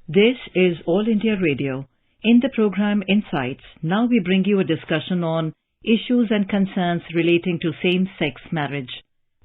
This is All India Radio. In the program Insights, now we bring you a discussion on issues and concerns relating to same-sex marriage.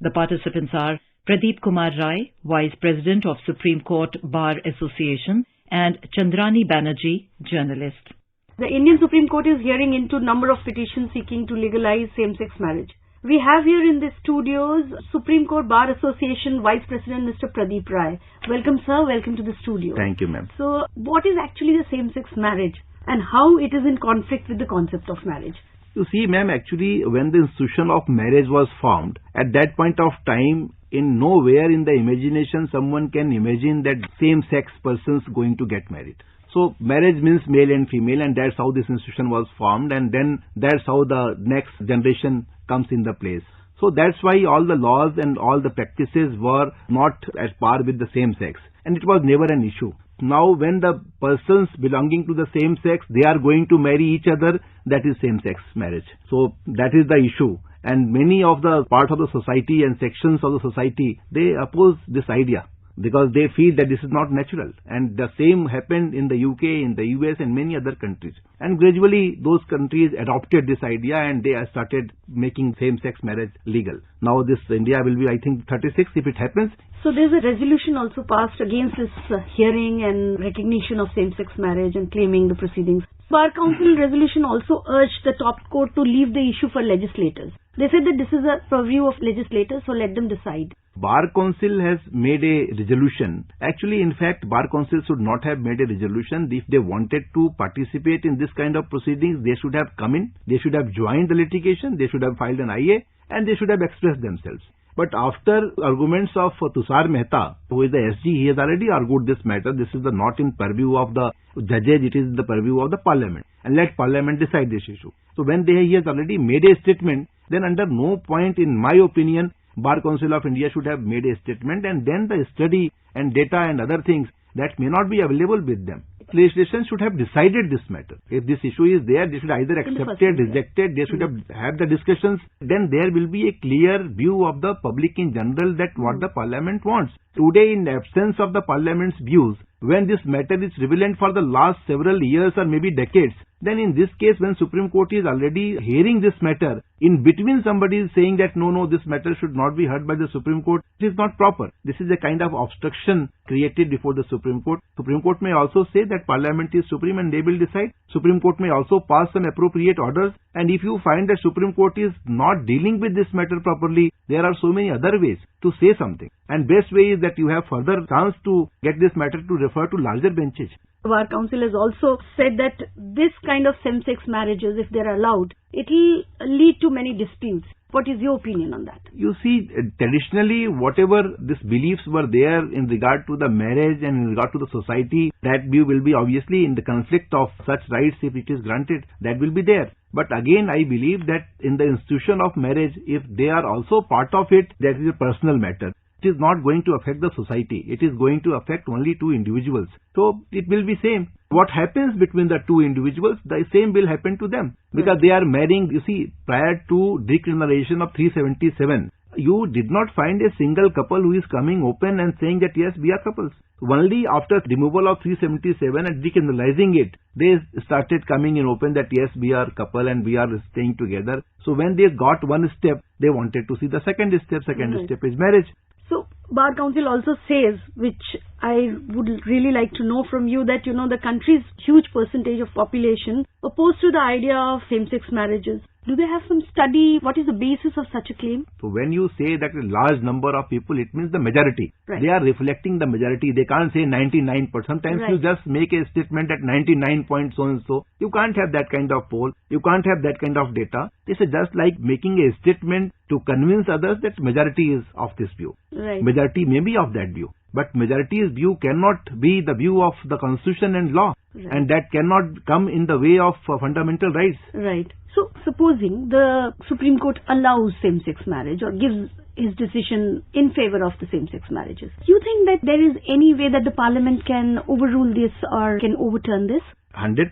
The participants are Pradeep Kumar Rai, Vice President of Supreme Court Bar Association, and Chandrani Banerjee, journalist. The Indian Supreme Court is hearing into a number of petitions seeking to legalize same-sex marriage. We have here in the studios Supreme Court Bar Association Vice President Mr. Pradeep Rai. Welcome, sir. Welcome to the studio. Thank you, ma'am. So, what is actually the same-sex marriage and how it is in conflict with the concept of marriage? You see, ma'am, actually, when the institution of marriage was formed, at that point of time, in nowhere in the imagination someone can imagine that same-sex persons going to get married. So, marriage means male and female, and that's how this institution was formed, and then that's how the next generation comes in the place. So, that's why all the laws and all the practices were not at par with the same sex, and it was never an issue. Now, when the persons belonging to the same sex, they are going to marry each other, that is same-sex marriage. So, that is the issue. And many of the part of the society and sections of the society, they oppose this idea, because they feel that this is not natural. And the same happened in the UK, in the US and many other countries. And gradually those countries adopted this idea and they started making same-sex marriage legal. Now this India will be, I think, 36 if it happens. So there's a resolution also passed against this hearing and recognition of same-sex marriage and claiming the proceedings. Bar Council resolution also urged the top court to leave the issue for legislators. They said that this is a purview of legislators, so let them decide. Bar Council has made a resolution. Actually, in fact, Bar Council should not have made a resolution. If they wanted to participate in this kind of proceedings, they should have come in, they should have joined the litigation, they should have filed an IA, and they should have expressed themselves. But after arguments of Tushar Mehta, who is the SG, he has already argued this matter. This is not in purview of the judges, it is in the purview of the parliament. And let parliament decide this issue. So when he has already made a statement, then under no point, in my opinion, Bar Council of India should have made a statement, and then the study and data and other things that may not be available with them. Legislation should have decided this matter. If this issue is there, they should either accept it, reject it, they should have the discussions. Then there will be a clear view of the public in general that what the parliament wants. Today, in absence of the parliament's views, when this matter is prevalent for the last several years or maybe decades, then in this case, when Supreme Court is already hearing this matter, in between somebody is saying that no, this matter should not be heard by the Supreme Court, it is not proper. This is a kind of obstruction created before the Supreme Court. Supreme Court may also say that Parliament is supreme and they will decide. Supreme Court may also pass some appropriate orders, and if you find that Supreme Court is not dealing with this matter properly, there are so many other ways to say something. And best way is that you have further chance to get this matter to refer to larger benches. The Bar Council has also said that this kind of same-sex marriages, if they are allowed, it will lead to many disputes. What is your opinion on that? You see, traditionally, whatever these beliefs were there in regard to the marriage and in regard to the society, that view will be obviously in the conflict of such rights if it is granted, that will be there. But again, I believe that in the institution of marriage, if they are also part of it, that is a personal matter. It is not going to affect the society. It is going to affect only two individuals. So, it will be same. What happens between the two individuals, the same will happen to them. Because they are marrying, you see, prior to decriminalization of 377, you did not find a single couple who is coming open and saying that yes, we are couples. Only after removal of 377 and decriminalizing it, they started coming in open that yes, we are couple and we are staying together. So when they got one step, they wanted to see the second step. Second step is marriage. So, Bar Council also says, which I would really like to know from you, that the country's huge percentage of population opposed to the idea of same-sex marriages. Do they have some study? What is the basis of such a claim? So when you say that a large number of people, it means the majority. Right. They are reflecting the majority. They can't say 99%. Sometimes you just make a statement at 99 point so and so. You can't have that kind of poll. You can't have that kind of data. This is just like making a statement to convince others that majority is of this view. Right. Majority may be of that view. But majority's view cannot be the view of the constitution and law. Right. And that cannot come in the way of fundamental rights. Right. So, supposing the Supreme Court allows same-sex marriage or gives his decision in favor of the same-sex marriages, do you think that there is any way that the Parliament can overrule this or can overturn this? 100%.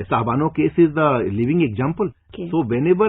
Sahabano case is the living example. Okay. So whenever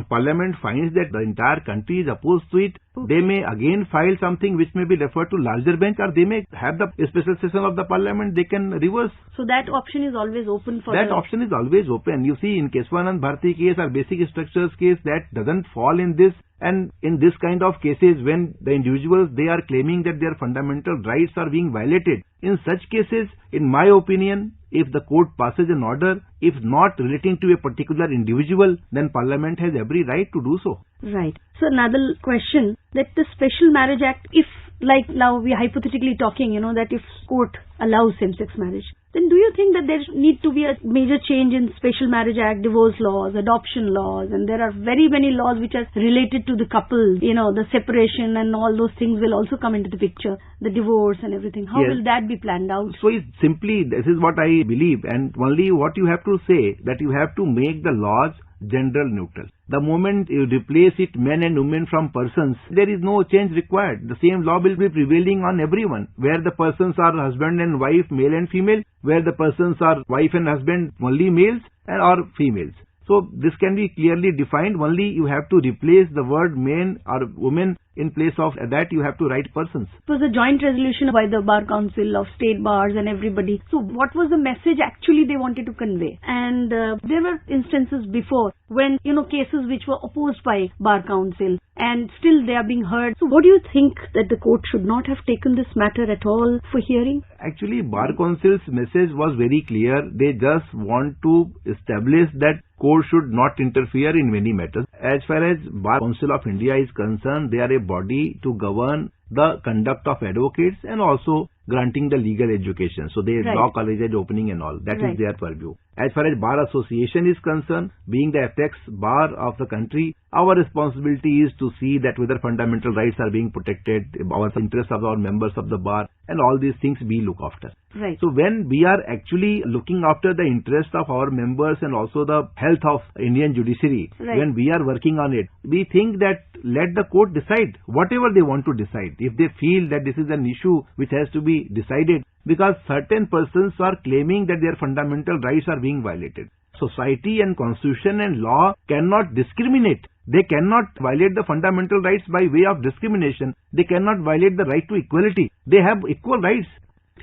Parliament finds that the entire country is opposed to it, they may again file something which may be referred to larger bench, or they may have the special session of the Parliament, they can reverse. So that option is always open for That option is always open. You see, in Keswanand Bharti case or basic structures case, that doesn't fall in this. And in this kind of cases, when the individuals, they are claiming that their fundamental rights are being violated, in such cases, in my opinion, if the court passes an order, if not relating to a particular individual, then Parliament has every right to do so. Right. So another question, that the Special Marriage Act, if like now we are hypothetically talking, that if court allows same-sex marriage, then do you think that there need to be a major change in Special Marriage Act, divorce laws, adoption laws, and there are very many laws which are related to the couple, the separation and all those things will also come into the picture, the divorce and everything. How will that be planned out? So it's simply, this is what I believe, and only what you have to say, that you have to make the laws gender neutral. The moment you replace it men and women from persons, there is no change required. The same law will be prevailing on everyone, where the persons are husband and wife, male and female, where the persons are wife and husband, only males or females. So this can be clearly defined. Only you have to replace the word men or women. In place of that, you have to write persons. It was a joint resolution by the Bar Council of state bars and everybody. So what was the message actually they wanted to convey? And there were instances before when, cases which were opposed by Bar Council and still they are being heard. So what do you think that the court should not have taken this matter at all for hearing? Actually, Bar Council's message was very clear. They just want to establish that court should not interfere in many matters. As far as Bar Council of India is concerned, they are a body to govern the conduct of advocates and also granting the legal education. So they law colleges opening and all. That is their purview. As far as Bar Association is concerned, being the apex bar of the country, our responsibility is to see that whether fundamental rights are being protected, our interests of our members of the bar, and all these things we look after. Right. So when we are actually looking after the interests of our members and also the health of Indian judiciary, when we are working on it, we think that let the court decide whatever they want to decide. If they feel that this is an issue which has to be decided, because certain persons are claiming that their fundamental rights are being violated. Society and constitution and law cannot discriminate. They cannot violate the fundamental rights by way of discrimination. They cannot violate the right to equality. They have equal rights.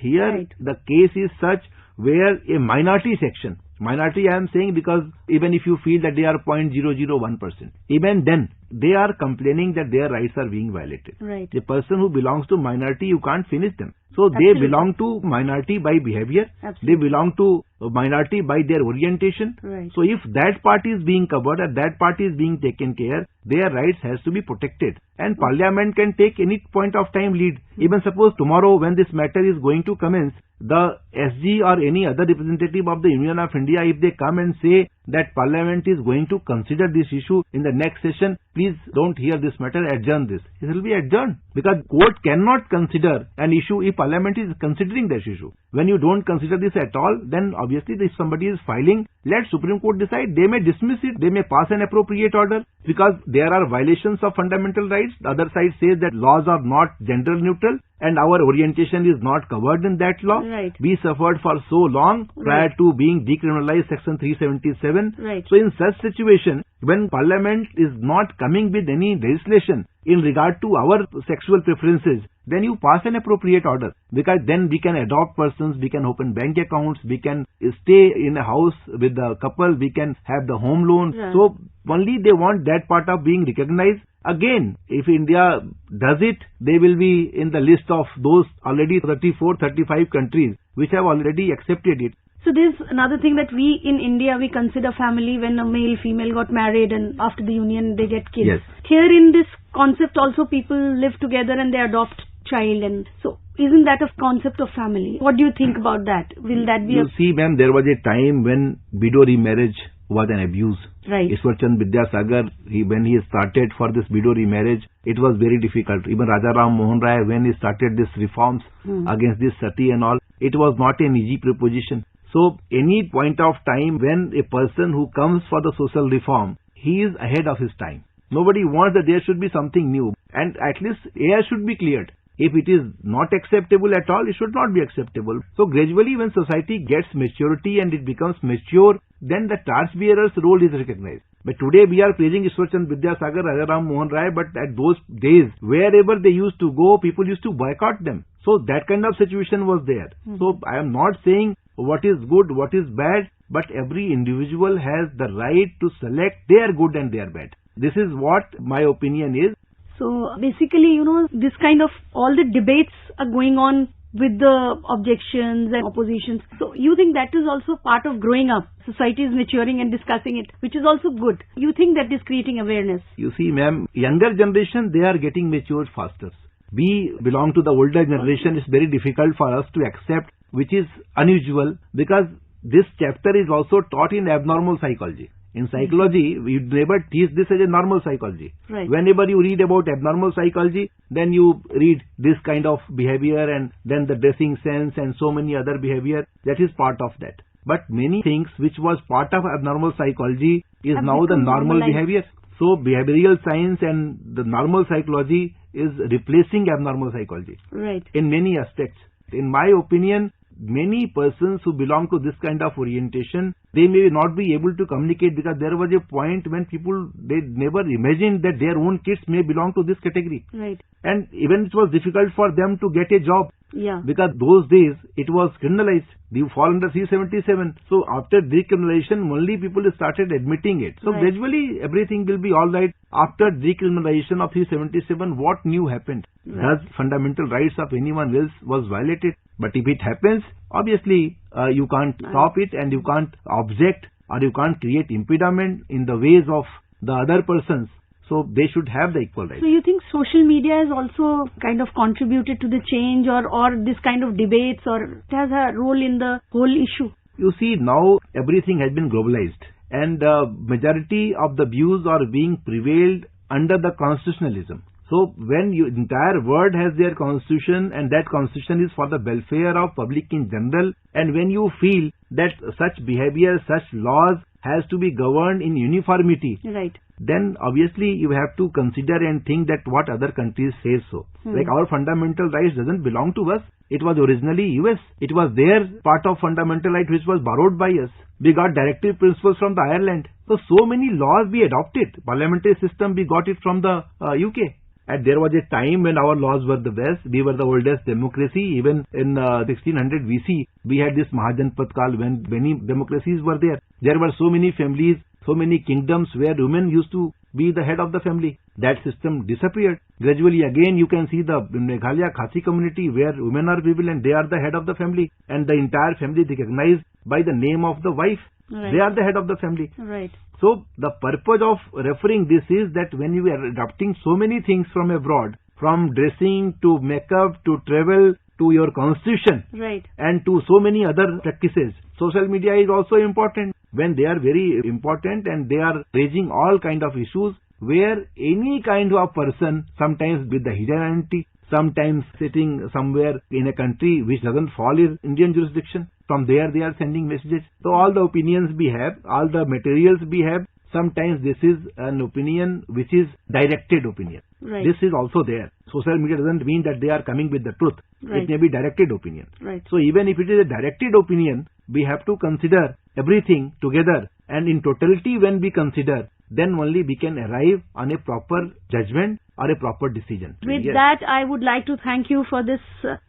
Here the case is such where a minority section, minority I am saying because even if you feel that they are 0.001%, even then they are complaining that their rights are being violated. Right. The person who belongs to minority, you can't finish them. So they belong to minority by behavior. They belong to minority by their orientation. Right. So if that party is being covered or that party is being taken care, their rights has to be protected. And Parliament can take any point of time lead. Even suppose tomorrow when this matter is going to commence, the SG or any other representative of the Union of India, if they come and say that Parliament is going to consider this issue in the next session, please don't hear this matter, adjourn this. It will be adjourned because court cannot consider an issue if Parliament is considering that issue. When you don't consider this at all, then obviously if somebody is filing, let Supreme Court decide. They may dismiss it, they may pass an appropriate order because there are violations of fundamental rights. The other side says that laws are not gender neutral and our orientation is not covered in that law. Right. We suffered for so long prior to being decriminalized Section 377. Right. So in such situation, when Parliament is not coming with any legislation in regard to our sexual preferences, then you pass an appropriate order because then we can adopt persons, we can open bank accounts, we can stay in a house with the couple, we can have the home loan. Yeah. So only they want that part of being recognized. Again, if India does it, they will be in the list of those already 34, 35 countries which have already accepted it. So there's another thing that we in India, we consider family when a male, female got married and after the union they get kids. Yes. Here in this concept also people live together and they adopt child, and so isn't that a concept of family? What do you think about that? Will that be You see ma'am, there was a time when widow remarriage was an abuse. Right. Ishwarchand Vidyasagar, when he started for this widow remarriage, it was very difficult. Even Rajaram Mohan Rai, when he started these reforms against this sati and all, it was not an easy proposition. So any point of time when a person who comes for the social reform, he is ahead of his time. Nobody wants that there should be something new, and at least air should be cleared. If it is not acceptable at all, it should not be acceptable. So gradually when society gets maturity and it becomes mature, then the torchbearer's role is recognized. But today we are praising Ishwarchand Vidyasagar, Rajaram Mohan Rai, but at those days, wherever they used to go, people used to boycott them. So that kind of situation was there. So I am not saying what is good, what is bad, but every individual has the right to select their good and their bad. This is what my opinion is. So basically, this kind of all the debates are going on with the objections and oppositions. So you think that is also part of growing up? Society is maturing and discussing it, which is also good. You think that is creating awareness? You see, ma'am, younger generation, they are getting matured faster. We belong to the older generation. It's very difficult for us to accept, which is unusual, because this chapter is also taught in abnormal psychology. In psychology, we never teach this as a normal psychology. Right. Whenever you read about abnormal psychology, then you read this kind of behavior and then the dressing sense and so many other behavior. That is part of that. But many things which was part of abnormal psychology is now the normal behavior. So behavioral science and the normal psychology is replacing abnormal psychology. Right. In many aspects. In my opinion, many persons who belong to this kind of orientation, they may not be able to communicate, because there was a point when people, they never imagined that their own kids may belong to this category. Right. And even it was difficult for them to get a job. Yeah. Because those days it was criminalized. You fall under C-77. So after decriminalization, only people started admitting it. So gradually everything will be alright. After decriminalization of C-77, what new happened? Does fundamental rights of anyone else was violated? But if it happens, obviously you can't stop it, and you can't object, or you can't create impediment in the ways of the other persons. So they should have the equal rights. So you think social media has also kind of contributed to the change, or this kind of debates, or it has a role in the whole issue? You see, now everything has been globalized, and majority of the views are being prevailed under the constitutionalism. So when entire world has their constitution, and that constitution is for the welfare of public in general, and when you feel that such behavior, such laws has to be governed in uniformity, right, then obviously you have to consider and think that what other countries say so. Like our fundamental rights doesn't belong to us. It was originally US. It was their part of fundamental right which was borrowed by us. We got directive principles from the Ireland. So many laws we adopted. Parliamentary system, we got it from the UK. And there was a time when our laws were the best. We were the oldest democracy. Even in 1600 BC, we had this Mahajanpat Kal when many democracies were there. There were so many families, so many kingdoms where women used to be the head of the family. That system disappeared. Gradually again you can see the Meghalaya Khasi community where women are people and they are the head of the family, and the entire family is recognized by the name of the wife. Right. They are the head of the family. Right. So the purpose of referring this is that when you are adopting so many things from abroad, from dressing to makeup to travel to your constitution, right, and to so many other practices, social media is also important. When they are very important and they are raising all kind of issues where any kind of person, sometimes with the hidden identity, sometimes sitting somewhere in a country which doesn't fall in Indian jurisdiction, from there they are sending messages. So all the opinions we have, all the materials we have, sometimes this is an opinion which is directed opinion. Right. This is also there. Social media doesn't mean that they are coming with the truth. Right. It may be directed opinion. Right. So even if it is a directed opinion, we have to consider everything together, and in totality when we consider, then only we can arrive on a proper judgment or a proper decision. With that, I would like to thank you for this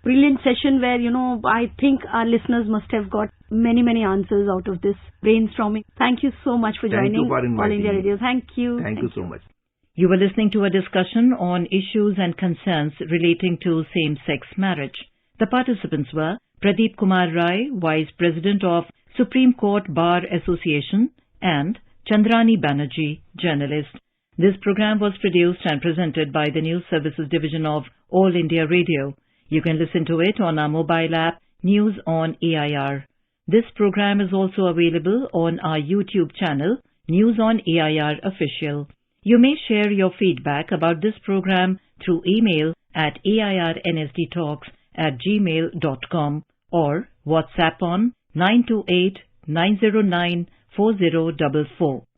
brilliant session where, I think our listeners must have got many answers out of this brainstorming. Thank you so much for joining All India Radio. Thank you. Thank you so much. You were listening to a discussion on issues and concerns relating to same-sex marriage. The participants were Pradeep Kumar Rai, Vice President of Supreme Court Bar Association, and Chandrani Banerjee, journalist. This program was produced and presented by the News Services Division of All India Radio. You can listen to it on our mobile app, News on AIR. This program is also available on our YouTube channel, News on AIR Official. You may share your feedback about this program through email at airnsdtalks@gmail.com or WhatsApp on 928-909-4044.